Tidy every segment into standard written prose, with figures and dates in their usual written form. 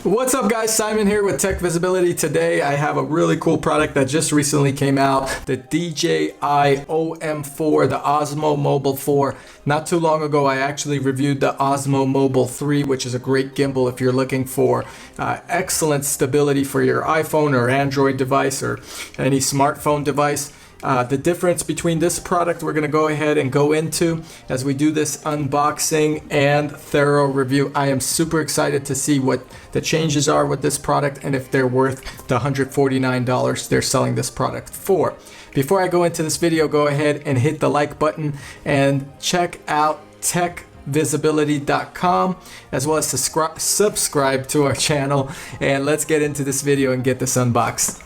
What's up guys, Simon here with Tech Visibility. Today I have a really cool product that just recently came out, the DJI OM4, the Osmo Mobile 4. Not too long ago I actually reviewed the Osmo Mobile 3, which is a great gimbal if you're looking for excellent stability for your iPhone or Android device or any smartphone device. The difference between this product we're going to go ahead and go into as we do this unboxing and thorough review. I am super excited to see what the changes are with this product and if they're worth the $149 they're selling this product for. Before I go into this video, go ahead and hit the like button and check out techvisibility.com as well as subscribe to our channel, and let's get into this video and get this unboxed.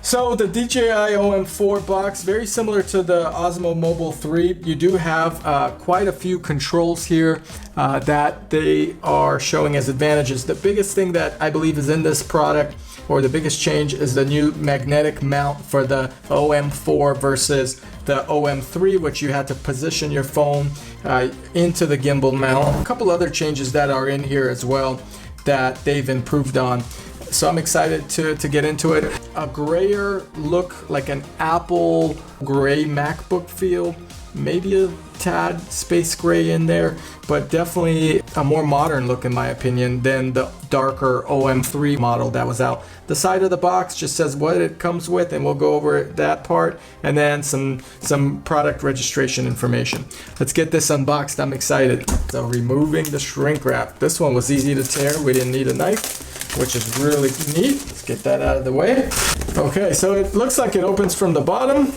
So the DJI OM4 box, very similar to the Osmo Mobile 3. You do have quite a few controls here that they are showing as advantages. The biggest thing that I believe is in this product, or the biggest change, is the new magnetic mount for the OM4 versus the OM3, which you had to position your phone into the gimbal mount. A couple other changes that are in here as well that they've improved on. So I'm excited to get into it. A grayer look, like an Apple gray MacBook feel, maybe a tad space gray in there, but definitely a more modern look in my opinion than the darker OM3 model that was out. The side of the box just says what it comes with, and we'll go over that part, and then some product registration information. Let's get this unboxed. I'm excited. So removing the shrink wrap. This one was easy to tear. We didn't need a knife, which is really neat. Let's get that out of the way. Okay, so it looks like it opens from the bottom.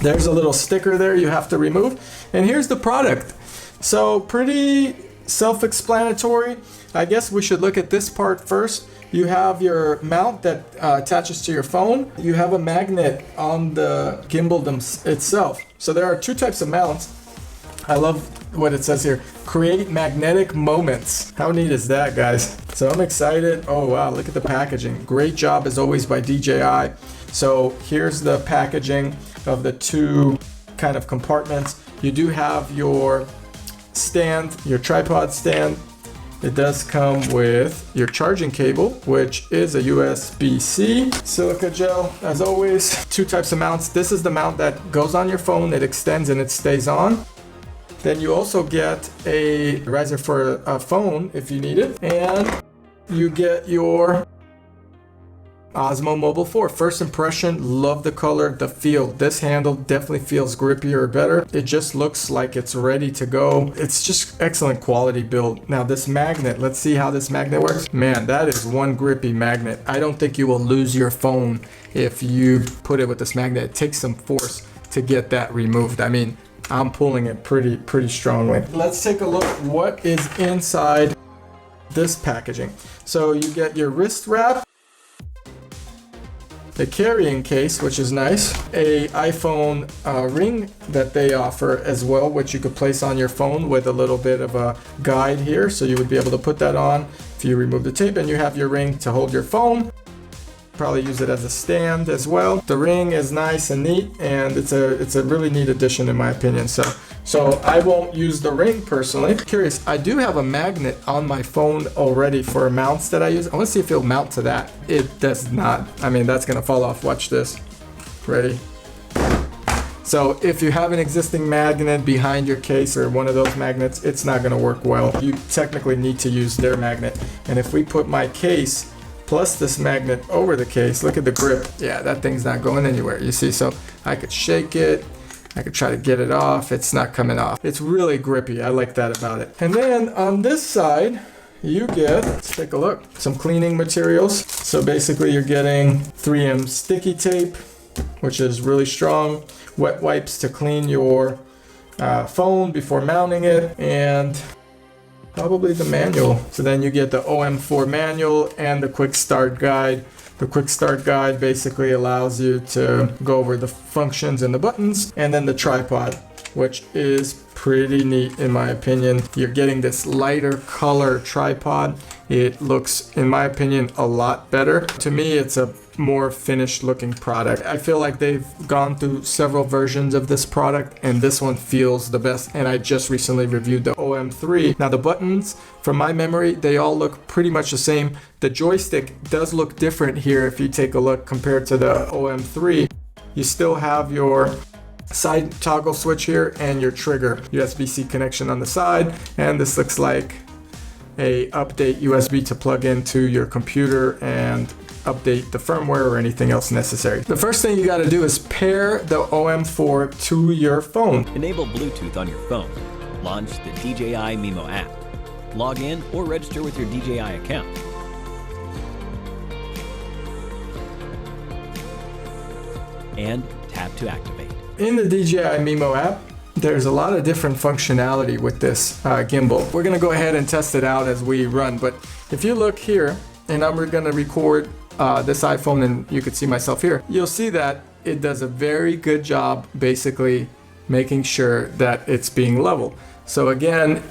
There's a little sticker there you have to remove. And here's the product. So pretty self-explanatory. I guess we should look at this part first. You have your mount that attaches to your phone. You have a magnet on the gimbal itself. So there are two types of mounts. I love what it says here. Create magnetic moments. How neat is that, guys? So I'm excited. Oh wow, look at the packaging. Great job as always by DJI. So here's the packaging of the two kind of compartments. You do have your stand, your tripod stand. It does come with your charging cable, which is a USB-C. Silica gel, as always. Two types of mounts. This is the mount that goes on your phone. It extends and it stays on. Then you also get a riser for a phone if you need it. And you get your Osmo Mobile 4. First impression, love the color, the feel. This handle definitely feels grippier or better. It just looks like it's ready to go. It's just excellent quality build. Now this magnet, let's see how this magnet works. Man, that is one grippy magnet. I don't think you will lose your phone if you put it with this magnet. It takes some force to get that removed. I mean, I'm pulling it pretty strongly. Let's take a look at what is inside this packaging. So you get your wrist wrap, a carrying case, which is nice, a iPhone ring that they offer as well, which you could place on your phone with a little bit of a guide here, so you would be able to put that on if you remove the tape, and you have your ring to hold your phone. Probably use it as a stand as well. The ring is nice and neat, and it's a really neat addition in my opinion. So I won't use the ring personally. Curious, I do have a magnet on my phone already for mounts that I use. I want to see if it'll mount to that. It does not. I mean, that's gonna fall off. Watch this. Ready? So if you have an existing magnet behind your case or one of those magnets, it's not gonna work well. You technically need to use their magnet. And if we put my case plus this magnet over the case, look at the grip. Yeah, that thing's not going anywhere, you see? So I could shake it, I could try to get it off, it's not coming off. It's really grippy, I like that about it. And then on this side, you get, let's take a look, some cleaning materials. So basically you're getting 3M sticky tape, which is really strong, wet wipes to clean your phone before mounting it, and probably the manual. So then you get the OM4 manual and the quick start guide. The quick start guide basically allows you to go over the functions and the buttons, and then the tripod, which is pretty neat in my opinion. You're getting this lighter color tripod. It looks, in my opinion, a lot better. To me, it's a more finished looking product. I feel like they've gone through several versions of this product and this one feels the best, and I just recently reviewed the OM3. Now the buttons, from my memory, they all look pretty much the same. The joystick does look different here if you take a look compared to the OM3. You still have your side toggle switch here and your trigger USB-C connection on the side, and this looks like a update USB to plug into your computer and update the firmware or anything else necessary. The first thing you got to do is pair the OM4 to your phone. Enable Bluetooth on your phone. Launch the DJI Mimo app. Log in or register with your DJI account. And tap to activate. In the DJI Mimo app, there's a lot of different functionality with this gimbal. We're gonna go ahead and test it out as we run, but if you look here, and I'm gonna record this iPhone and you can see myself here, you'll see that it does a very good job basically making sure that it's being level. So again,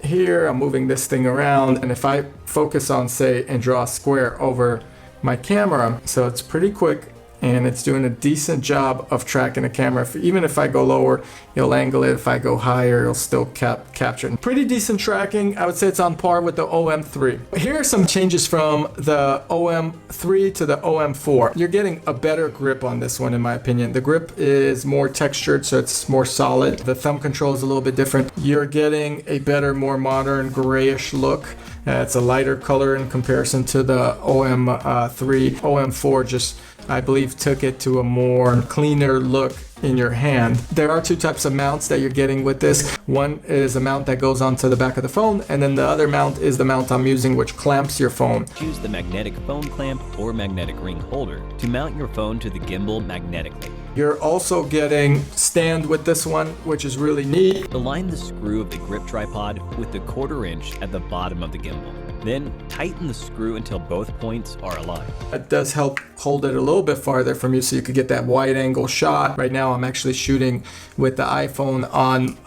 here I'm moving this thing around, and if I focus on, say, and draw a square over my camera, so it's pretty quick and it's doing a decent job of tracking the camera. Even if I go lower, it'll angle it. If I go higher, it'll still capture it. Pretty decent tracking. I would say it's on par with the OM3. Here are some changes from the OM3 to the OM4. You're getting a better grip on this one, in my opinion. The grip is more textured, so it's more solid. The thumb control is a little bit different. You're getting a better, more modern grayish look. It's a lighter color in comparison to the OM3. OM4 just, I believe, took it to a more cleaner look in your hand. There are two types of mounts that you're getting with this. One is a mount that goes onto the back of the phone, and then the other mount is the mount I'm using, which clamps your phone. Choose the magnetic phone clamp or magnetic ring holder to mount your phone to the gimbal magnetically. You're also getting stand with this one, which is really neat. Align the screw of the grip tripod with the 1/4 inch at the bottom of the gimbal. Then tighten the screw until both points are aligned. It does help hold it a little bit farther from you so you could get that wide angle shot. Right now I'm actually shooting with the iPhone on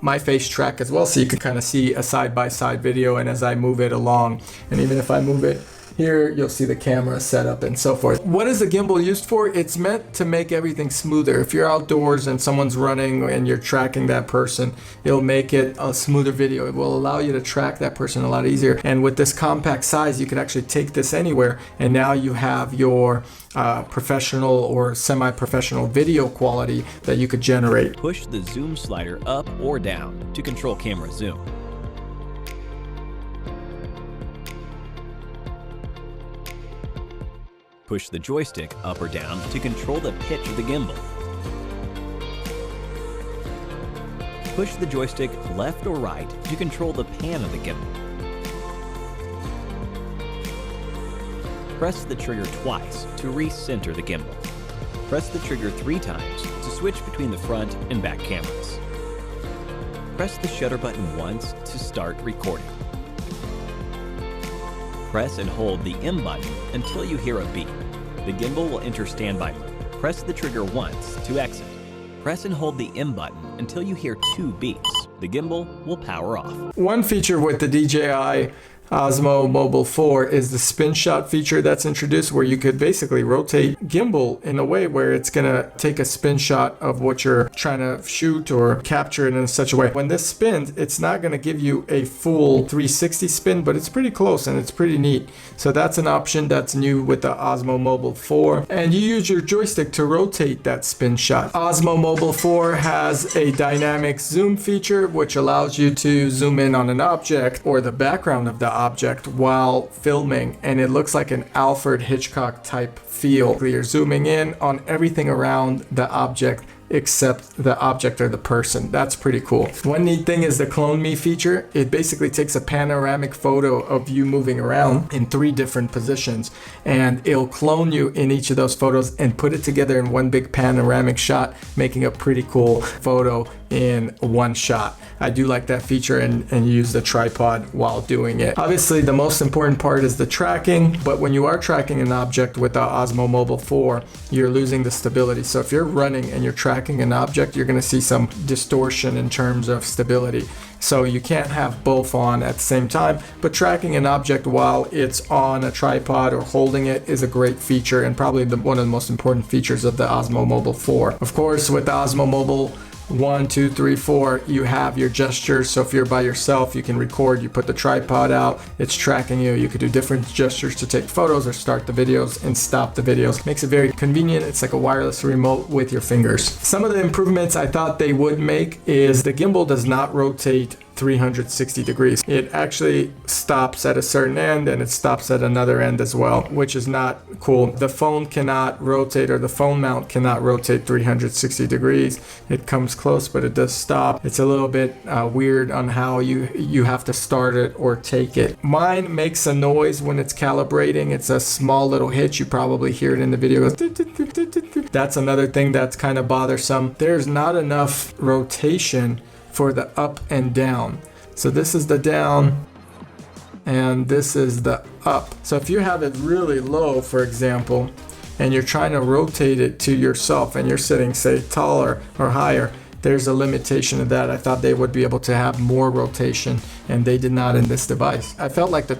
my face track as well, so you can kind of see a side-by-side video, and as I move it along, and even if I move it here, you'll see the camera setup and so forth. What is the gimbal used for? It's meant to make everything smoother. If you're outdoors and someone's running and you're tracking that person, it'll make it a smoother video. It will allow you to track that person a lot easier. And with this compact size, you can actually take this anywhere, and now you have your professional or semi-professional video quality that you could generate. Push the zoom slider up or down to control camera zoom. Push the joystick up or down to control the pitch of the gimbal. Push the joystick left or right to control the pan of the gimbal. Press the trigger twice to recenter the gimbal. Press the trigger 3 times to switch between the front and back cameras. Press the shutter button once to start recording. Press and hold the M button until you hear a beep. The gimbal will enter standby mode. Press the trigger once to exit. Press and hold the M button until you hear 2 beeps. The gimbal will power off. One feature with the DJI Osmo Mobile 4 is the spin shot feature that's introduced, where you could basically rotate gimbal in a way where it's gonna take a spin shot of what you're trying to shoot or capture it in such a way. When this spins, it's not gonna give you a full 360 spin, but it's pretty close and it's pretty neat. So that's an option that's new with the Osmo Mobile 4. And you use your joystick to rotate that spin shot. Osmo Mobile 4 has a dynamic zoom feature, which allows you to zoom in on an object or the background of the object while filming, and it looks like an Alfred Hitchcock type feel. You're zooming in on everything around the object except the object or the person. That's pretty cool. One neat thing is the Clone Me feature. It basically takes a panoramic photo of you moving around in 3 different positions, and it'll clone you in each of those photos and put it together in one big panoramic shot, making a pretty cool photo in one shot. I do like that feature and use the tripod while doing it. Obviously, the most important part is the tracking, but when you are tracking an object with the Osmo Mobile 4, you're losing the stability. So if you're running and you're tracking tracking an object, you're going to see some distortion in terms of stability. So you can't have both on at the same time, but tracking an object while it's on a tripod or holding it is a great feature, and probably one of the most important features of the Osmo Mobile 4. Of course, with the Osmo Mobile 1, 2, 3, 4, you have your gestures. So if you're by yourself, you can record, you put the tripod out, it's tracking you. You could do different gestures to take photos or start the videos and stop the videos. Makes it very convenient. It's like a wireless remote with your fingers. Some of the improvements I thought they would make is the gimbal does not rotate 360 degrees. It actually stops at a certain end and it stops at another end as well, which is not cool. The phone cannot rotate, or the phone mount cannot rotate 360 degrees. It comes close, but it does stop. It's a little bit weird on how you have to start it or take it. Mine makes a noise when it's calibrating. It's a small little hitch. You probably hear it in the video. That's another thing that's kind of bothersome. There's not enough rotation for the up and down. So this is the down and this is the up. So if you have it really low, for example, and you're trying to rotate it to yourself and you're sitting, say, taller or higher, there's a limitation of that. I thought they would be able to have more rotation, and they did not in this device. I felt like the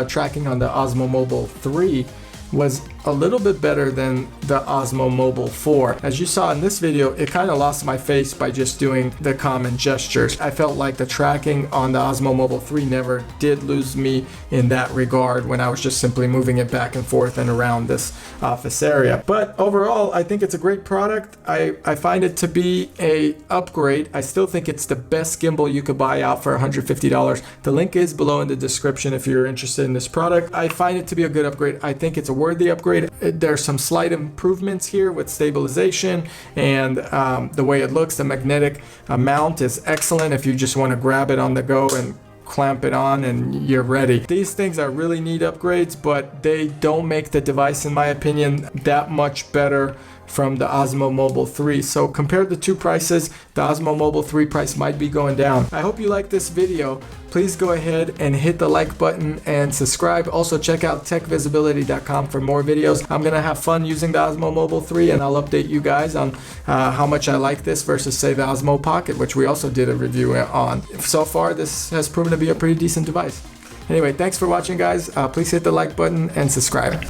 tracking on the Osmo Mobile 3 was a little bit better than the Osmo Mobile 4. As you saw in this video, it kind of lost my face by just doing the common gestures. I felt like the tracking on the Osmo Mobile 3 never did lose me in that regard when I was just simply moving it back and forth and around this office area. But overall, I think it's a great product. I find it to be a upgrade. I still think it's the best gimbal you could buy out for $150. The link is below in the description if you're interested in this product. I find it to be a good upgrade. I think it's a worthy upgrade. There's some slight improvements here with stabilization and the way it looks. The magnetic mount is excellent if you just want to grab it on the go and clamp it on and you're ready. These things are really neat upgrades, but they don't make the device, in my opinion, that much better from the Osmo Mobile 3. So compare the two prices. The Osmo Mobile 3 price might be going down. I hope you like this video. Please go ahead and hit the like button and subscribe. Also check out techvisibility.com for more videos. I'm gonna have fun using the Osmo Mobile 3, and I'll update you guys on how much I like this versus, say, the Osmo Pocket, which we also did a review on. So far, this has proven to be a pretty decent device. Anyway, thanks for watching, guys. Please hit the like button and subscribe.